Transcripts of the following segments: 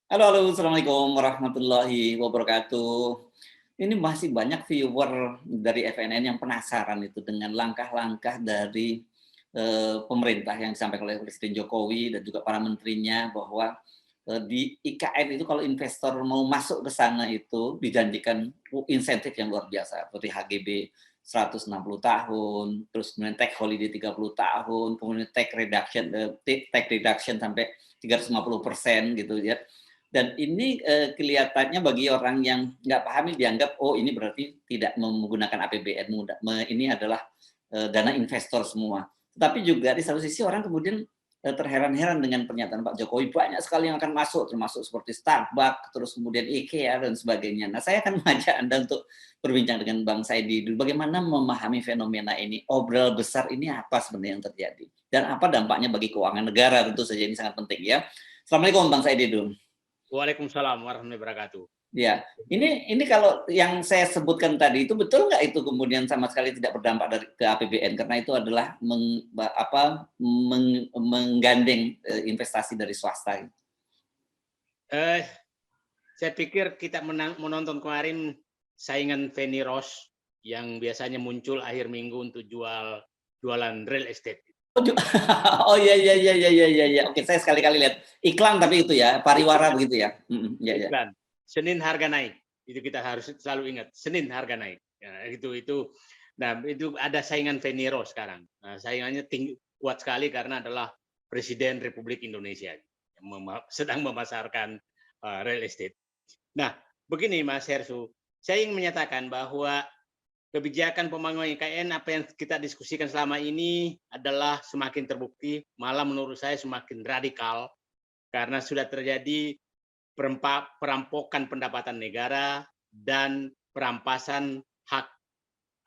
Halo halo, assalamualaikum warahmatullahi wabarakatuh. Ini masih banyak viewer dari FNN yang penasaran itu dengan langkah-langkah dari pemerintah yang disampaikan oleh Presiden Jokowi dan juga para menterinya bahwa di IKN itu kalau investor mau masuk ke sana itu dijanjikan insentif yang luar biasa seperti HGB 160 tahun, terus kemudian tax holiday 30 tahun, kemudian tax reduction sampai 350% gitu ya. Dan ini, kelihatannya bagi orang yang nggak paham ini dianggap, oh ini berarti tidak menggunakan APBN, ini adalah, dana investor semua. Tetapi juga di satu sisi orang kemudian, terheran-heran dengan pernyataan Pak Jokowi, banyak sekali yang akan masuk, termasuk seperti Starbucks, terus kemudian IKEA dan sebagainya. Nah, saya akan mengajak Anda untuk berbincang dengan Bang Saidi dulu, bagaimana memahami fenomena ini, obral besar ini apa sebenarnya yang terjadi? Dan apa dampaknya bagi keuangan negara, tentu saja ini sangat penting ya. Assalamualaikum Bang Saidi dulu. Waalaikumsalam warahmatullahi wabarakatuh. Ya, ini kalau yang saya sebutkan tadi itu betul nggak itu kemudian sama sekali tidak berdampak ke APBN karena itu adalah menggandeng investasi dari swasta. Eh, saya pikir kita menonton kemarin saingan Feni Rose yang biasanya muncul akhir minggu untuk jualan real estate. Oh iya iya iya iya iya iya. Oke, saya sekali-kali lihat iklan tapi itu ya, pariwara begitu ya. Iya iya. Iklan. Senin harga naik. Itu kita harus selalu ingat. Senin harga naik. Ya, itu. Nah, itu ada saingan Feni Rose sekarang. Nah, saingannya kuat sekali karena adalah Presiden Republik Indonesia yang sedang memasarkan real estate. Nah, begini Mas Hersu, saya ingin menyatakan bahwa kebijakan pembangunan IKN apa yang kita diskusikan selama ini adalah semakin terbukti, malah menurut saya semakin radikal karena sudah terjadi perampokan pendapatan negara dan perampasan hak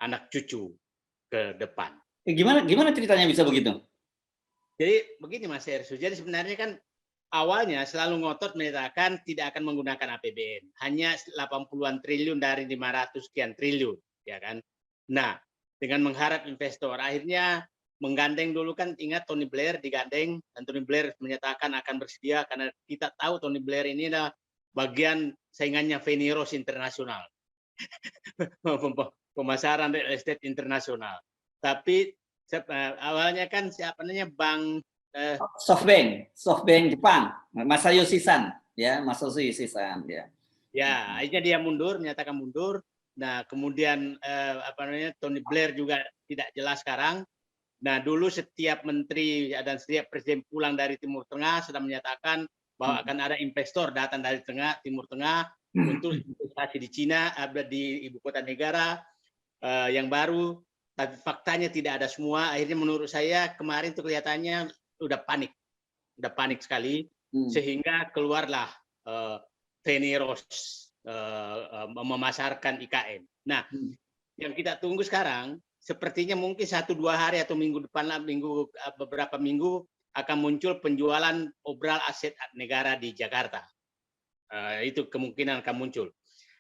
anak cucu ke depan. Gimana ceritanya bisa begitu? Jadi begini Mas Hersu, jadi sebenarnya kan awalnya selalu ngotot menyatakan tidak akan menggunakan APBN, hanya 80-an triliun dari 500 sekian triliun, ya kan. Nah, dengan mengharap investor, akhirnya menggandeng dulu kan, ingat Tony Blair digandeng, dan Tony Blair menyatakan akan bersedia, karena kita tahu Tony Blair ini adalah bagian saingannya Feni Rose Internasional, pemasaran real estate internasional. Tapi awalnya kan siapa namanya Bank SoftBank Jepang, Masayoshi Son, ya, Masayoshi Son, ya. Ya, akhirnya dia mundur, menyatakan mundur. Nah, kemudian Tony Blair juga tidak jelas sekarang. Nah, dulu setiap menteri dan setiap presiden pulang dari Timur Tengah sudah menyatakan bahwa akan ada investor datang dari Timur Tengah untuk investasi di Cina, di ibu kota negara yang baru. Tapi faktanya tidak ada semua. Akhirnya menurut saya kemarin itu kelihatannya udah panik sekali, sehingga keluarlah Feni Rose memasarkan IKN. Nah, yang kita tunggu sekarang, sepertinya mungkin 1-2 hari atau minggu depan, beberapa minggu akan muncul penjualan obral aset negara di Jakarta. Itu kemungkinan akan muncul.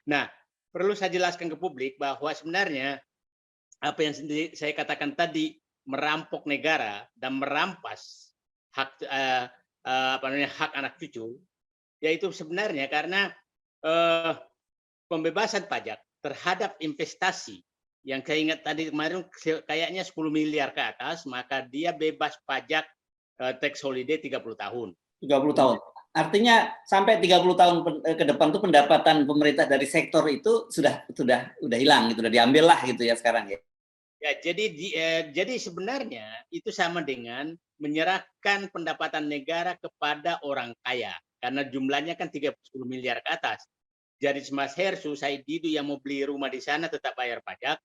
Nah, perlu saya jelaskan ke publik bahwa sebenarnya apa yang saya katakan tadi, merampok negara dan merampas hak hak anak cucu, yaitu sebenarnya karena pembebasan pajak terhadap investasi yang saya ingat tadi kemarin kayaknya 10 miliar ke atas, maka dia bebas pajak tax holiday 30 tahun. 30 tahun. Artinya sampai 30 tahun ke depan tuh pendapatan pemerintah dari sektor itu sudah hilang gitu, sudah diambil lah gitu ya sekarang ya. Ya, jadi sebenarnya itu sama dengan menyerahkan pendapatan negara kepada orang kaya karena jumlahnya kan 30 miliar ke atas. Jadi Mas Hersu, saya Didu yang mau beli rumah di sana tetap bayar pajak,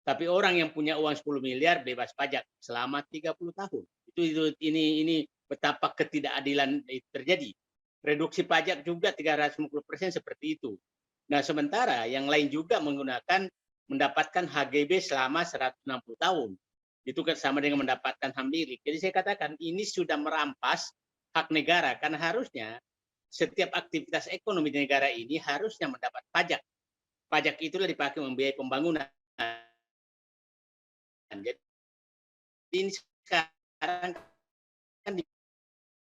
tapi orang yang punya uang 10 miliar bebas pajak selama 30 tahun. Ini betapa ketidakadilan terjadi. Reduksi pajak juga 350% seperti itu. Nah, sementara yang lain juga mendapatkan HGB selama 160 tahun. Itu kan sama dengan mendapatkan hak milik. Jadi saya katakan ini sudah merampas hak negara karena harusnya setiap aktivitas ekonomi di negara ini harusnya mendapat pajak. Pajak itulah dipakai membiayai pembangunan. Jadi ini sekarang kan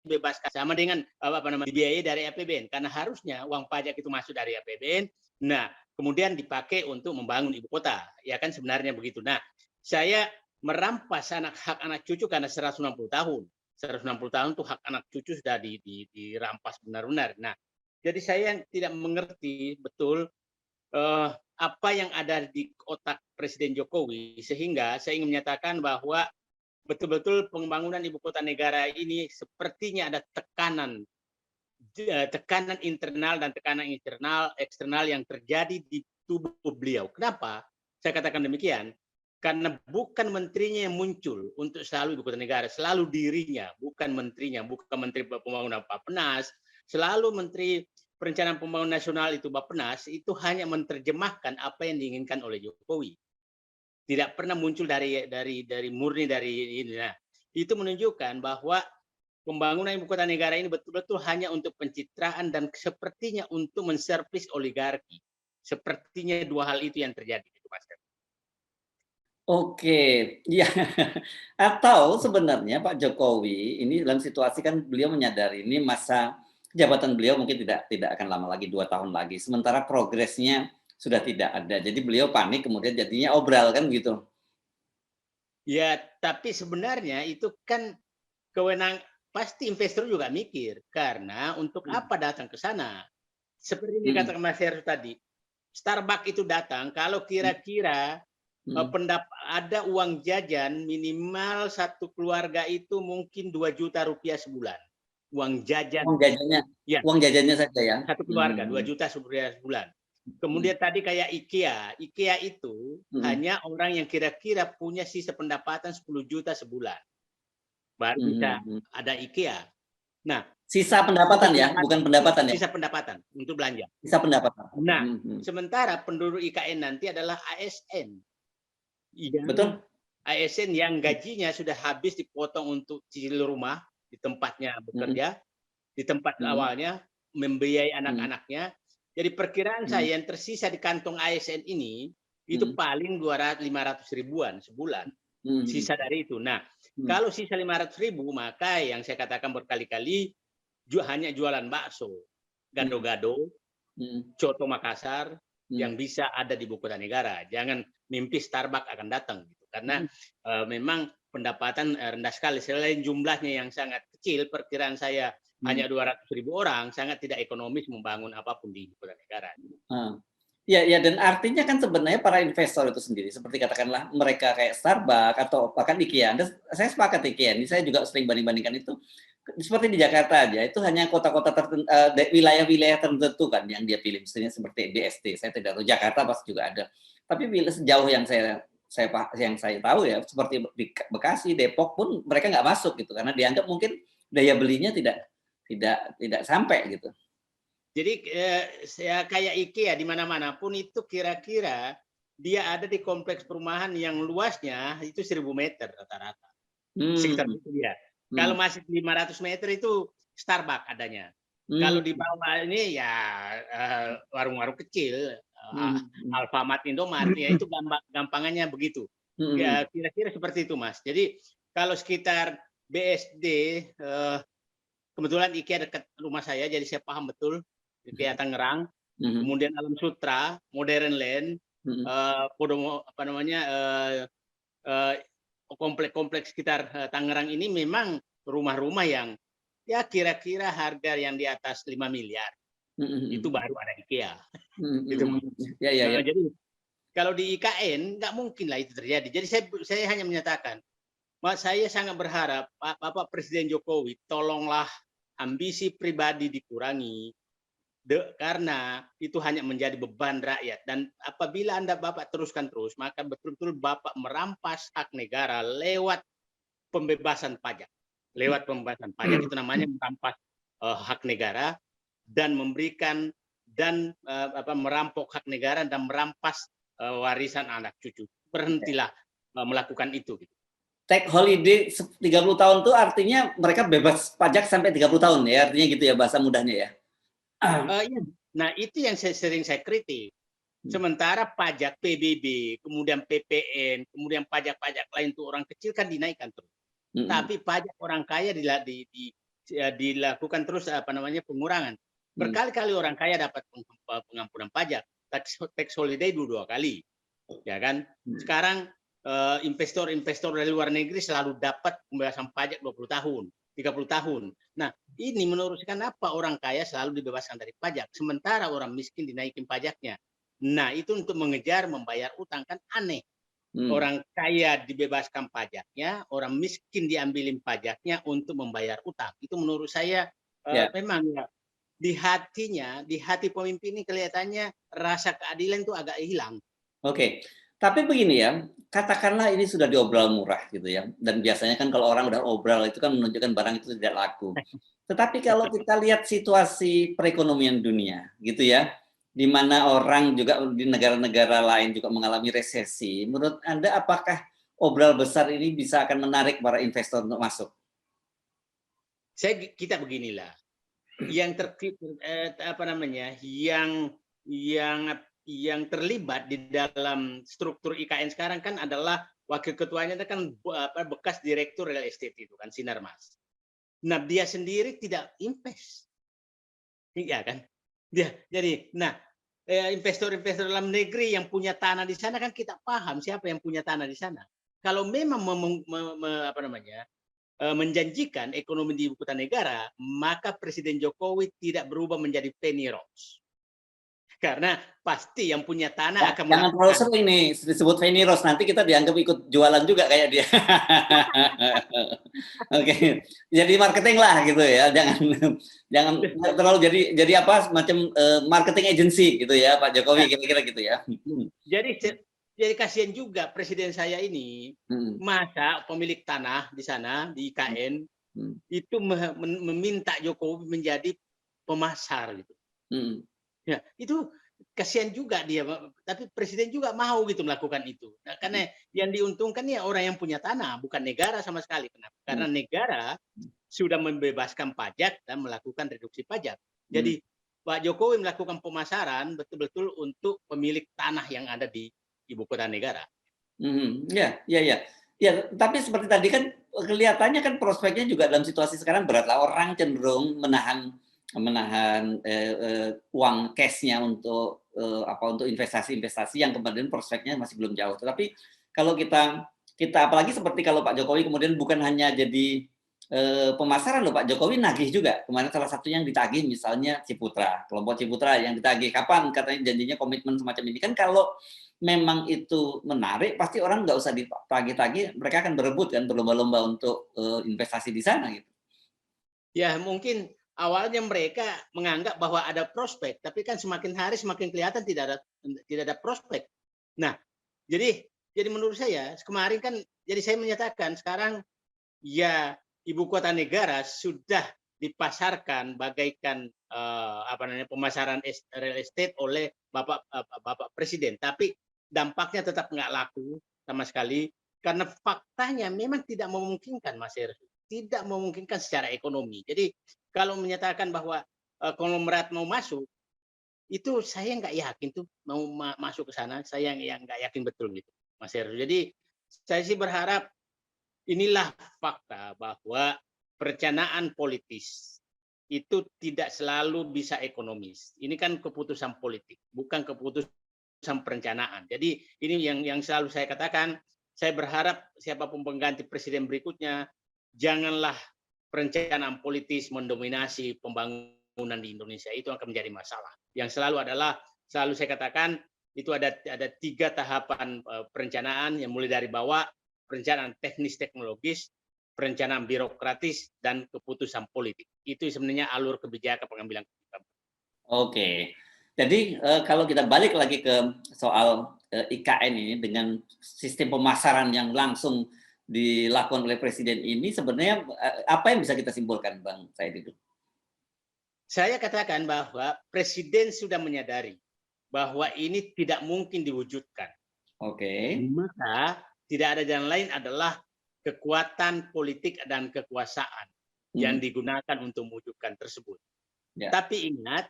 dibebaskan sama dengan dibiayai dari APBN, karena harusnya uang pajak itu masuk dari APBN. Nah, kemudian dipakai untuk membangun ibu kota, ya kan sebenarnya begitu. Nah, saya merampas hak anak cucu karena 160 tahun. 160 tahun itu hak anak cucu sudah dirampas benar-benar. Nah, jadi saya tidak mengerti betul apa yang ada di otak Presiden Jokowi, sehingga saya ingin menyatakan bahwa betul-betul pembangunan ibu kota negara ini sepertinya ada tekanan internal dan tekanan eksternal yang terjadi di tubuh beliau. Kenapa saya katakan demikian? Karena bukan menterinya yang muncul untuk selalu ibu kota negara, selalu dirinya, bukan menterinya, bukan menteri pembangunan Bappenas, selalu menteri perencanaan pembangunan nasional itu Bappenas, itu hanya menerjemahkan apa yang diinginkan oleh Jokowi. Tidak pernah muncul dari murni dari ini. Nah, itu menunjukkan bahwa pembangunan ibu kota negara ini betul-betul hanya untuk pencitraan dan sepertinya untuk menservis oligarki. Sepertinya dua hal itu yang terjadi, Mas. Oke, iya. Atau sebenarnya Pak Jokowi ini dalam situasi kan beliau menyadari ini masa jabatan beliau mungkin tidak akan lama lagi, 2 tahun lagi. Sementara progresnya sudah tidak ada. Jadi beliau panik kemudian jadinya obral kan gitu. Ya, tapi sebenarnya itu kan kewenangan, pasti investor juga mikir, karena untuk apa datang ke sana? Seperti yang dikatakan Mas Heru tadi, Starbucks itu datang kalau kira-kira ada uang jajan minimal satu keluarga itu mungkin 2 juta rupiah sebulan. Uang jajan. Ya. Uang jajannya saja ya. Satu keluarga 2 juta sebulan. Kemudian tadi kayak IKEA itu hanya orang yang kira-kira punya sisa pendapatan 10 juta sebulan. Baru bisa ada IKEA. Nah, sisa pendapatan ya, bukan pendapatan ya. Sisa pendapatan untuk belanja. Sisa pendapatan. Nah, sementara penduduk IKN nanti adalah ASN. Betul. ASN yang gajinya sudah habis dipotong untuk cicil rumah di tempatnya bekerja, di tempat awalnya membiayai anak-anaknya. Jadi perkiraan saya yang tersisa di kantong ASN ini itu paling 200-500 ribuan sebulan. Sisa dari itu. Nah, kalau sisa 500 ribu, maka yang saya katakan berkali-kali hanya jualan bakso, gado-gado, coto Makassar yang bisa ada di ibu kota negara. Jangan mimpi Starbucks akan datang gitu. Karena memang pendapatan rendah sekali. Selain jumlahnya yang sangat kecil, perkiraan saya hanya 200.000 orang, sangat tidak ekonomis membangun apapun di ibu kota negara. Ya, dan artinya kan sebenarnya para investor itu sendiri, seperti katakanlah mereka kayak Starbucks atau bahkan IKEA. Saya sepakat IKEA, ini saya juga sering banding-bandingkan itu. Seperti di Jakarta aja, itu hanya kota-kota tertentu, wilayah-wilayah tertentu kan yang dia pilih, misalnya seperti BSD. Saya tidak tahu Jakarta pasti juga ada. Tapi sejauh yang saya tahu ya, seperti di Bekasi, Depok pun mereka nggak masuk gitu, karena dianggap mungkin daya belinya tidak sampai gitu. Jadi kayak IKEA di mana-mana pun itu kira-kira dia ada di kompleks perumahan yang luasnya itu 1.000 meter rata-rata. Sekitar itu dia. Kalau masih 500 meter itu Starbucks adanya. Kalau di bawah ini ya warung-warung kecil, Alfamart, Indomaret, ya itu gampangannya begitu. Ya, kira-kira seperti itu, Mas. Jadi kalau sekitar BSD, kebetulan IKEA dekat rumah saya, jadi saya paham betul. IKEA Tangerang, kemudian Alam Sutra, Modern Land, kompleks-kompleks sekitar Tangerang ini memang rumah-rumah yang ya kira-kira harga yang di atas 5 miliar. Itu baru ada IKEA. Jadi kalau di IKN nggak mungkin lah itu terjadi. Jadi saya hanya menyatakan, saya sangat berharap Bapak Presiden Jokowi tolonglah ambisi pribadi dikurangi. Karena itu hanya menjadi beban rakyat, dan apabila Bapak teruskan terus, maka betul-betul Bapak merampas hak negara lewat pembebasan pajak. Lewat pembebasan pajak itu namanya merampas hak negara dan memberikan dan merampok hak negara dan merampas warisan anak cucu. Berhentilah melakukan itu. Take holiday 30 tahun itu artinya mereka bebas pajak sampai 30 tahun ya, artinya gitu ya bahasa mudahnya ya. Nah, itu yang sering saya kritik. Sementara pajak PBB, kemudian PPN, kemudian pajak-pajak lain untuk orang kecil kan dinaikkan terus. Tapi pajak orang kaya dilakukan terus pengurangan. Berkali-kali orang kaya dapat pengampunan pajak, tax holiday 2 kali, ya kan? Sekarang investor-investor dari luar negeri selalu dapat pembebasan pajak 20 tahun, 30 tahun. Nah, ini menurut saya kenapa orang kaya selalu dibebaskan dari pajak, sementara orang miskin dinaikin pajaknya. Nah, itu untuk mengejar membayar utang, kan aneh. Orang kaya dibebaskan pajaknya, orang miskin diambilin pajaknya untuk membayar utang. Itu menurut saya memang ya, di hati pemimpin ini kelihatannya rasa keadilan itu agak hilang. Oke, tapi begini ya, katakanlah ini sudah diobrol murah gitu ya, dan biasanya kan kalau orang udah obrol itu kan menunjukkan barang itu tidak laku. Tetapi kalau kita lihat situasi perekonomian dunia gitu ya, di mana orang juga di negara-negara lain juga mengalami resesi, menurut Anda apakah obral besar ini bisa akan menarik para investor untuk masuk? Kita beginilah, yang yang terlibat di dalam struktur IKN sekarang kan adalah wakil ketuanya itu kan bekas direktur real estate itu kan, Sinarmas. Nah, dia sendiri tidak invest, iya kan? Investor-investor dalam negeri yang punya tanah di sana kan kita paham siapa yang punya tanah di sana. Kalau memang menjanjikan ekonomi di ibu kota negara, maka Presiden Jokowi tidak berubah menjadi Penny Rose. Karena pasti yang punya tanah akan jangan terlalu sering nih disebut Penny Rose, nanti kita dianggap ikut jualan juga kayak dia. Oke, jadi marketing lah gitu ya, jangan terlalu jadi apa semacam marketing agency gitu ya Pak Jokowi, kira-kira gitu ya. Jadi kasihan juga presiden saya ini, masa pemilik tanah di sana di IKN itu meminta Jokowi menjadi pemasar gitu. Ya, itu kasihan juga dia, tapi presiden juga mau gitu melakukan itu. Nah, karena yang diuntungkan ya orang yang punya tanah, bukan negara sama sekali. Kenapa? Karena negara sudah membebaskan pajak dan melakukan reduksi pajak. Jadi Pak Jokowi melakukan pemasaran betul-betul untuk pemilik tanah yang ada di ibu kota negara. Ya, tapi seperti tadi kan kelihatannya kan prospeknya juga dalam situasi sekarang beratlah, orang cenderung menahan uang cashnya untuk untuk investasi yang kemudian prospeknya masih belum jauh. Tetapi kalau kita apalagi seperti kalau Pak Jokowi kemudian bukan hanya jadi pemasaran loh, Pak Jokowi nagih juga. Kemarin salah satunya yang ditagih misalnya Ciputra, kelompok Ciputra yang ditagih. Kapan katanya janjinya komitmen semacam ini? Kan kalau memang itu menarik, pasti orang nggak usah ditagih-tagih, mereka akan berebut kan, berlomba-lomba untuk investasi di sana gitu. Ya, mungkin awalnya mereka menganggap bahwa ada prospek, tapi kan semakin hari semakin kelihatan tidak ada prospek. Nah, jadi menurut saya kemarin kan, jadi saya menyatakan sekarang ya ibu kota negara sudah dipasarkan bagaikan pemasaran real estate oleh Bapak Presiden, tapi dampaknya tetap nggak laku sama sekali karena faktanya memang tidak memungkinkan, Mas Heru. Tidak memungkinkan secara ekonomi. Jadi kalau menyatakan bahwa konglomerat mau masuk, itu saya nggak yakin tuh mau masuk ke sana. Saya yang nggak yakin betul gitu, Mas Heru. Jadi saya sih berharap inilah fakta bahwa perencanaan politis itu tidak selalu bisa ekonomis. Ini kan keputusan politik, bukan keputusan perencanaan. Jadi ini yang selalu saya katakan. Saya berharap siapapun pengganti presiden berikutnya, janganlah perencanaan politis mendominasi pembangunan di Indonesia. Itu akan menjadi masalah. Yang selalu saya katakan, itu ada 3 tahapan perencanaan yang mulai dari bawah, perencanaan teknis teknologis, perencanaan birokratis, dan keputusan politik. Itu sebenarnya alur kebijakan pengambilan keputusan. Oke, jadi kalau kita balik lagi ke soal IKN ini dengan sistem pemasaran yang langsung dilakukan oleh presiden ini, sebenarnya apa yang bisa kita simpulkan, Bang Said itu? Saya katakan bahwa presiden sudah menyadari bahwa ini tidak mungkin diwujudkan. Oke. Maka tidak ada jalan lain adalah kekuatan politik dan kekuasaan yang digunakan untuk mewujudkan tersebut. Ya. Tapi ingat,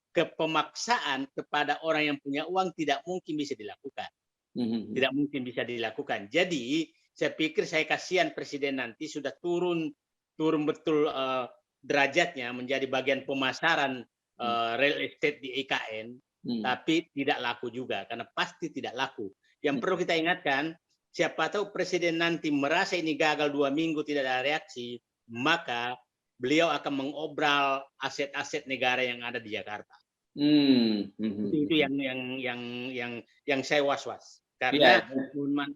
kepemaksaan kepada orang yang punya uang tidak mungkin bisa dilakukan. Tidak mungkin bisa dilakukan. Jadi saya pikir saya kasihan presiden nanti sudah turun betul derajatnya menjadi bagian pemasaran real estate di IKN, tapi tidak laku juga, karena pasti tidak laku. Yang perlu kita ingatkan, siapa tahu presiden nanti merasa ini gagal 2 minggu tidak ada reaksi, maka beliau akan mengobral aset-aset negara yang ada di Jakarta. Itu yang saya was-was. Karena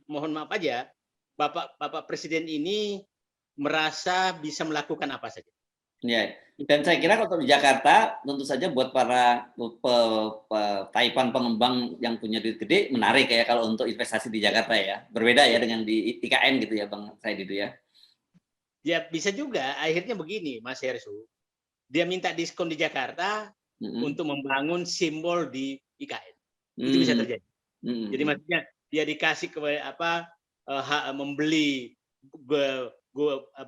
mohon maaf aja, Bapak Presiden ini merasa bisa melakukan apa saja. Ya, dan saya kira kalau di Jakarta tentu saja buat para taipan pengembang yang punya duit gede menarik ya kalau untuk investasi di Jakarta ya. Berbeda ya dengan di IKN gitu ya Bang Said itu ya. Ya bisa juga akhirnya begini Mas Hersu. Dia minta diskon di Jakarta untuk membangun simbol di IKN. Itu bisa terjadi. Jadi maksudnya dia dikasih ke membeli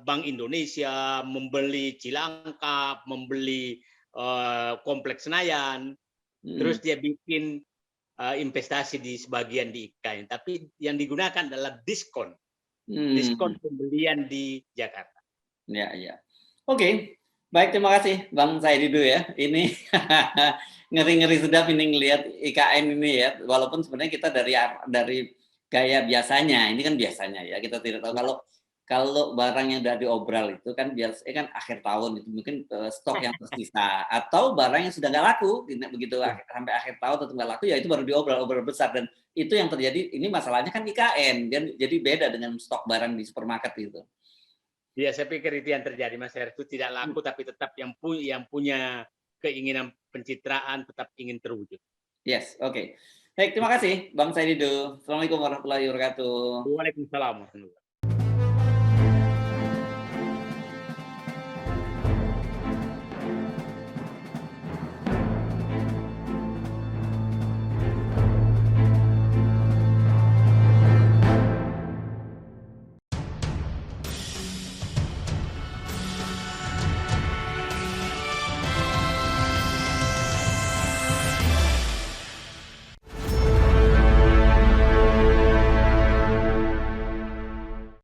Bank Indonesia, membeli Cilangkap, membeli Kompleks Senayan, terus dia bikin investasi di sebagian di IKN, tapi yang digunakan adalah diskon pembelian di Jakarta. Ya, ya. Oke, baik, terima kasih Bang Saididu ya. Ini ngeri-ngeri sedap ini ngelihat IKN ini ya, walaupun sebenarnya kita dari gaya biasanya, ini kan biasanya ya, kita tidak tahu kalau barang yang sudah diobral itu kan biasanya kan akhir tahun itu mungkin stok yang tersisa atau barang yang sudah nggak laku begitu sampai akhir tahun tetap nggak laku ya itu baru diobral besar, dan itu yang terjadi. Ini masalahnya kan IKN dan jadi beda dengan stok barang di supermarket gitu. Ya, saya pikir itu yang terjadi Mas Her, itu tidak laku tapi tetap yang punya keinginan pencitraan tetap ingin terwujud. Yes, oke. Baik, terima kasih Bang Saididu. Assalamualaikum warahmatullahi wabarakatuh. Waalaikumsalam warahmatullahi wabarakatuh.